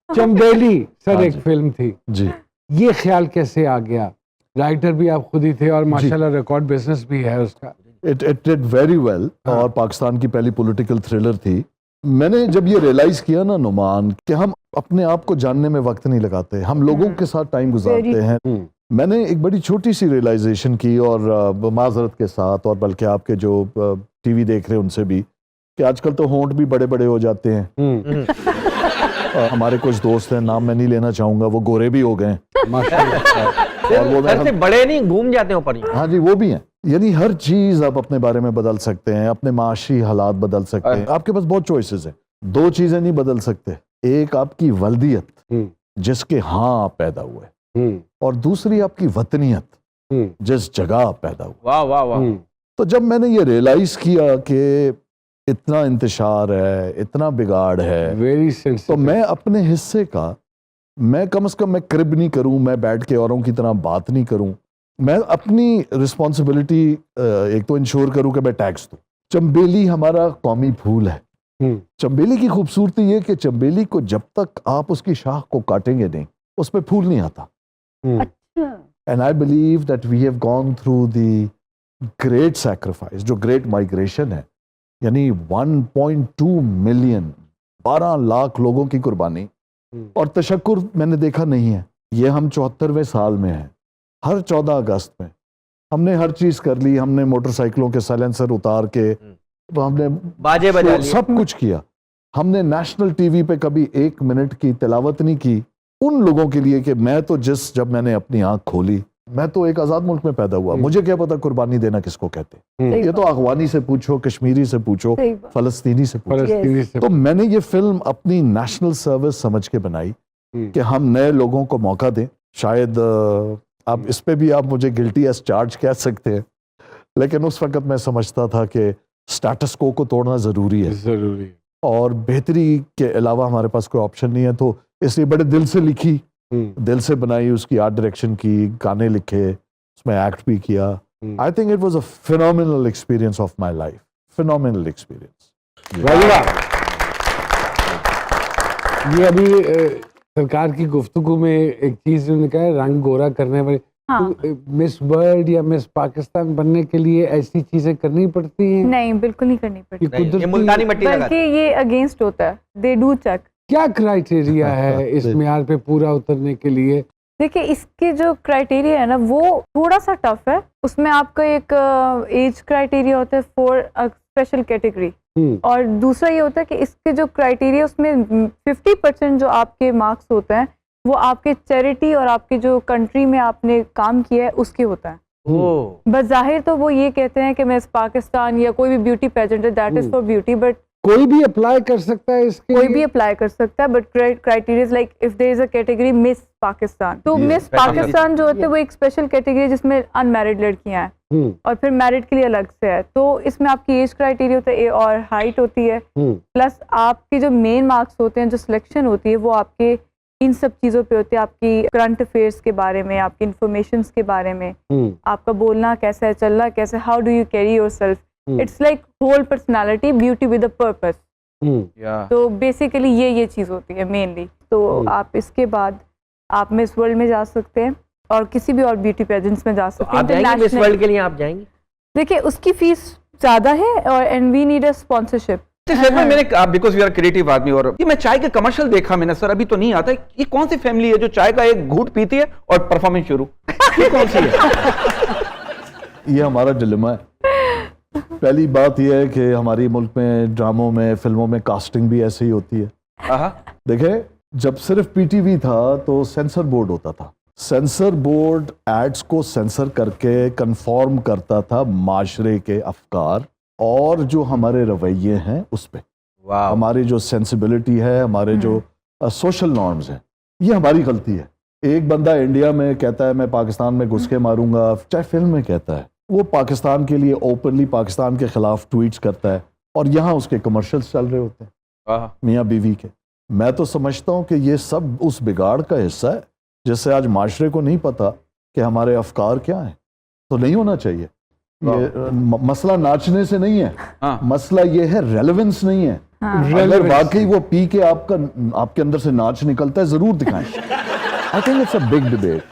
चंबेली sir हाँ एक जी। Film थी जी। ये ख्याल कैसे आ गया? राइटर भी आप खुद ही थे और माशाल्लाह रिकॉर्ड बिजनेस भी है उसका। इट डिड वेरी वेल और पाकिस्तान की पहली पॉलिटिकल थ्रिलर थी। मैंने जब ये रियलाइज किया ना नुमान कि हम अपने आप को जानने में वक्त नहीं लगाते, हम लोगों के साथ टाइम गुजारते हैं। मैंने एक बड़ी छोटी सी रियलाइजेशन की और माजरत के साथ और बल्कि आपके जो टीवी देख रहे हैं उनसे भी कि आजकल तो होंठ भी बड़े बड़े हो जाते हैं। हमारे कुछ दोस्त हैं, नाम मैं नहीं लेना चाहूंगा, वो गोरे भी हो गए हैं। और वो सर से बड़े नहीं घूम जाते हैं ऊपर ही। हाँ जी, वो भी हैं। यानी हर चीज आप अपने बारे में बदल सकते हैं, अपने माशी हालात बदल सकते हैं, आपके पास बहुत चॉइसेस हैं। दो चीजें नहीं बदल सकते, एक आपकी वल्दियत जिसके यहाँ आप पैदा हुए और दूसरी आपकी वतनियत जिस जगह आप पैदा हुए। वाह वाह वाह। तो जब मैंने ये रियलाइज किया कि इतना इंतशार है, इतना बिगाड़ है, वेरी तो मैं अपने हिस्से का, मैं कम से कम मैं क्रिब नहीं करूं, मैं बैठ के औरों की तरह बात नहीं करूं, मैं अपनी रिस्पॉन्सिबिलिटी एक तो इंश्योर करूं कि मैं टैक्स दूं। चंबेली हमारा कौमी फूल है। चंबेली की खूबसूरती ये कि चंबेली को जब तक आप उसकी शाख को काटेंगे नहीं, उस पर फूल नहीं आता। And I believe that we have gone through the great sacrifice, जो ग्रेट माइग्रेशन है, यानी 1.2 मिलियन, 12 लाख लोगों की कुर्बानी और तशक्कुर मैंने देखा नहीं है। ये हम 74वें साल में हैं। हर 14 अगस्त में हमने हर चीज कर ली, हमने मोटरसाइकिलों के साइलेंसर उतार के, हमने बाजे बजा लिए, सब कुछ किया। हमने नेशनल टीवी पे कभी 1 मिनट की तिलावत नहीं की उन लोगों के लिए कि मैं तो जब मैंने अपनी आंख खोली, मैं तो एक आजाद मुल्क में पैदा हुआ, मुझे क्या पता कुर्बानी देना किसको कहते। ये तो अफगानी से पूछो, कश्मीरी से पूछो, फलस्तीनी से पूछो। तो मैंने ये फिल्म अपनी नेशनल सर्विस समझ के बनाई कि हम नए लोगों को मौका दें। शायद आप इस पे भी आप मुझे गिल्टी एज चार्ज कह सकते हैं, लेकिन उस वक्त मैं समझता था कि स्टेटस को तोड़ना जरूरी है और बेहतरी के अलावा हमारे पास कोई ऑप्शन नहीं है। तो इसलिए बड़े दिल से लिखी, दिल से बनाई, उसकी आर्ट डायरेक्शन की, गाने लिखे, उसमें एक्ट भी किया। I think it was a phenomenal experience of my life, phenomenal experience. ये अभी सरकार की गुफ्तगू में एक चीज उन्होंने कहा है, रंग गोरा करने वाली। तो मिस वर्ल्ड या मिस पाकिस्तान बनने के लिए ऐसी चीजें करनी पड़ती हैं? नहीं, बिल्कुल नहीं करनी पड़ती। ये मुल्तानी मट्टी बल्कि ये अगेंस्ट होता है। They do check. क्या क्राइटेरिया है इस म्यार पे पूरा उतरने के लिए? देखिए, इसके जो क्राइटेरिया है ना, वो थोड़ा सा टफ है। उसमें आपका एक एज क्राइटेरिया होता है फॉर अ स्पेशल कैटेगरी, और दूसरा ये होता है कि इसके जो क्राइटेरिया, उसमें 50% जो आपके मार्क्स होते हैं वो आपके चैरिटी और आपके जो कंट्री में आपने काम किया है उसके होता है। बज़ाहिर तो वो ये कहते हैं कि मिस पाकिस्तान या कोई भी ब्यूटी पेजेंट है, that is for beauty, but कोई भी अप्लाई कर सकता है इसके कोई लिए? भी अप्लाई कर सकता है, but criteria like if there is a category miss Pakistan, तो मिस पाकिस्तान जो होती है वो एक स्पेशल कैटेगरी जिसमें अनमैरिड लड़कियां हैं और फिर मैरिड के लिए अलग से है। तो इसमें आपकी एज क्राइटेरिया होता है और हाइट होती है, प्लस आपके जो मेन मार्क्स होते हैं, जो सिलेक्शन होती है वो आपके इन सब चीज़ों पे होती है, आपकी करंट अफेयर्स के बारे में, आपकी इंफॉर्मेशन के बारे में, आपका बोलना कैसा है, चलना कैसा है, how do you carry yourself. It's like whole personality, beauty with a purpose. तो बेसिकली ये चीज़ होती है मेनली। तो आप इसके बाद आप मिस वर्ल्ड में जा सकते हैं और किसी भी और ब्यूटी पेजेंट्स में जा सकते हैं। आप जाएंगे मिस वर्ल्ड के लिए? आप जाएंगे? देखिए, उसकी फीस ज़्यादा है और and we need a sponsorship. मैंने बिकॉज वी आर क्रिएटिव आदमी, और ये मैं चाय का कमर्शियल देखा मैंने सर, अभी तो नहीं आता। ये कौन सी फैमिली है जो चाय का एक घूंट पीती है और परफॉर्मेंस शुरू? ये कौन सी है? ये हमारा डिलेमा है। पहली बात यह है कि हमारी मुल्क में ड्रामों में, फिल्मों में कास्टिंग भी ऐसे ही होती है। देखें, जब सिर्फ पीटीवी था तो सेंसर बोर्ड होता था। सेंसर बोर्ड एड्स को सेंसर करके कंफॉर्म करता था माशरे के अफकार और जो हमारे रवैये हैं उस पे, हमारी जो सेंसिबिलिटी है, हमारे जो सोशल नॉर्म्स हैं, ये हमारी गलती है। एक बंदा इंडिया में कहता है मैं पाकिस्तान में घुस के मारूंगा, चाहे फिल्म में कहता है, वो पाकिस्तान के लिए ओपनली पाकिस्तान के खिलाफ ट्वीट्स करता है और यहाँ उसके कमर्शियल्स चल रहे होते हैं मियाँ बीवी के। मैं तो समझता हूँ कि ये सब उस बिगाड़ का हिस्सा है जिससे आज माशरे को नहीं पता कि हमारे अफकार क्या हैं। तो नहीं होना चाहिए। ये मसला नाचने से नहीं है, मसला ये है रेलेवेंस नहीं है। अगर वाकई वो पी के आपके अंदर से नाच निकलता है, जरूर दिखाएं। I think it's a big debate.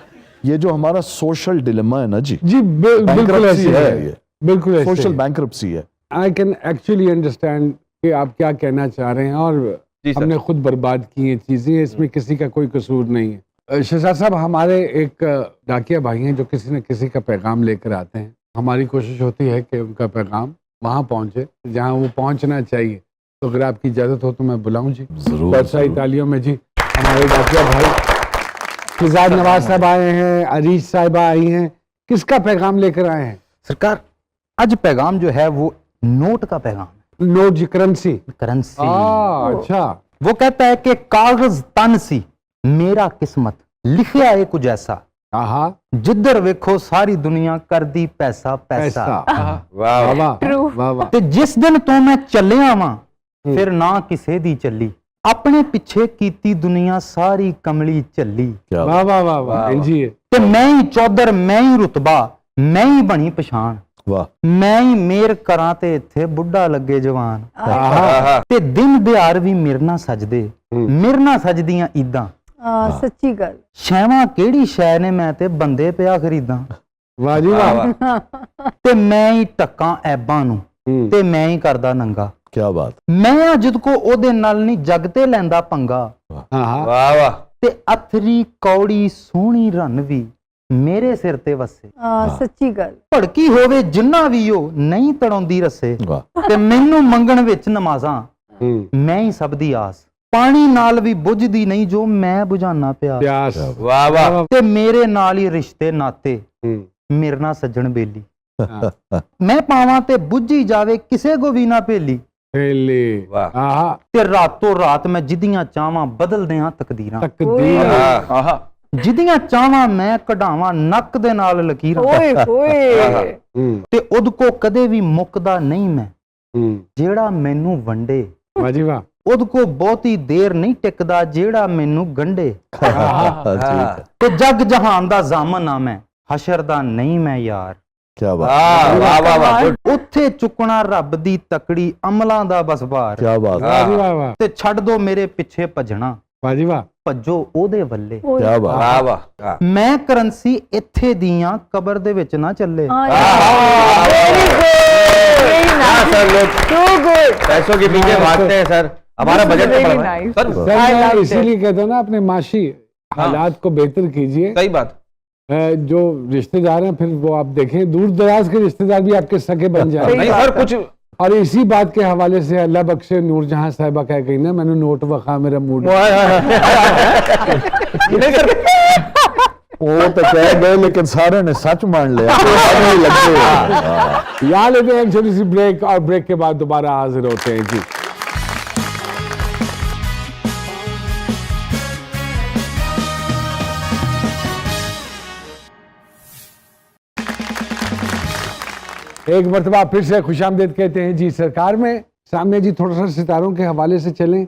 ये जो हमारा सोशल डिलेमा है ना जी, बिल्कुल ऐसी है, ये बिल्कुल सोशल बैंक्रप्सी है। आई कैन एक्चुअली अंडरस्टैंड कि आप क्या कहना चाह रहे हैं, और हमने खुद बर्बाद की हैं चीजें, इसमें किसी का कोई कसूर नहीं है। शहजाद साहब, हमारे एक डाकिया भाई हैं जो किसी न किसी का पैगाम लेकर आते हैं। हमारी कोशिश होती है कि उनका पैगाम वहां पहुंचे जहां वो पहुंचना चाहिए। तो अगर आपकी इजाजत हो तो मैं बुलाऊं जी। जरूर, बहुत सारी तालियों में जी हमारे डाकिया भाई फिजाद नवाज साहब आए हैं, अरीश साहिबा आई हैं। किसका पैगाम लेकर आए हैं? सरकार, आज पैगाम जो है वो नोट का पैगाम है। नोट जी, करेंसी। अच्छा। वो कहता है कि कागज तन सी मेरा किस्मत लिखिया है कुछ ऐसा, आहा, जिधर वेखो सारी दुनिया कर दी पैसा पैसा। वाह वाह वाह। ते जिस दिन तो मैं चलिया वां फिर ना किसे दी चली, अपने पिछे कीती दुनिया सारी कमली चली। वाह वाह वाह वाह जी। ते मैं ही चौधर, मैं ही रुतबा, मैं ही बनी पछाण, वाह। मैं ही मेर करा ते इत्थे बुढ़ा लगे जवान। आहा, ते दिन दिहाड़ भी मिरना सजदे, मिरना सजदियां ईदां, सच्ची गल। शैवां केड़ी शै ने मैं ते बंदे पिया खरीदां। वाह जी वाह। ते मैं ही टक्कां ऐबां नूं ते मैं ही करदा नंगा। क्या बात। मैं जिद को ओदे नाल नहीं जग ते लैंदा पंगा। आहा, वाह वाह। ते अथरी कौड़ी सोहनी रन भी मेरे सिर ते वसे, सच्ची गल। भड़की होवे जिन्ना भी हो नहीं तड़ाउंदी रसे, वाह। ते मैनू मंगण विच नमाज़ां मैं ही सब दी आस, पानी नाल भी बुझदी नहीं जो मैं बुझाना प्यास। प्यास। वाह वाह। ते मेरे नाल ही रिश्ते नाते मेरे ना सज्जण बेली, मैं पावां ते बुझी जावे किसे को भी ना भेली। पहले वाह। आहा, ते रातों रात मैं जिदियां चावां बदल दियां तकदीरां, तकदीर। आहा। जिदियां चावां मैं कढावां नक दे नाल लकीरां। ओए होए। ते उद को कदे भी मुकदा नहीं मैं, जेड़ा मैनू वंडे, वाह जी वाह। उद को बहुती देर नहीं टिकदा जेड़ा मैनू गंढे। ते जग जहान दा जामन आ मैं, हशर दा नहीं मैं यार। क्या बात। वाह वाह वाह। उत्थे चुकना रब दी तकड़ी अमलां दा बस भार। क्या बात। वाह जी वाह वाह। ते छड़ दो मेरे पिछे भजना, वाह जी वाह। भज्जो ओदे वल्ले। क्या बात। वाह वाह। मैं करंसी इत्थे दियां कबर दे विच ना चले। सर लोग पैसों के पीछे भागते हैं सर, हमारा बजट तो बड़ा है। सर मैं इसीलिए कहता हूं ना, अपने माशी हालात को बेहतर कीजिए। सही बात। जो रिश्तेदार हैं फिर वो आप देखें, दूर दराज के रिश्तेदार भी आपके सगे बन जाए। नहीं सर कुछ, और इसी बात के हवाले से अल्लाह बख्शे नूरजहां साहिबा कह गई ना, मैंने नोट वखा मेरा मूड। नहीं सर वो तो कह गए लेकिन सारे ने सच मान लिया। यहाँ लेते हैं छोटी सी ब्रेक, और ब्रेक के बाद दोबारा हाजिर होते हैं जी। एक मरतबा फिर से खुशामदीद कहते हैं जी सरकार में। सामने जी थोड़ा सा सितारों के हवाले से चलें।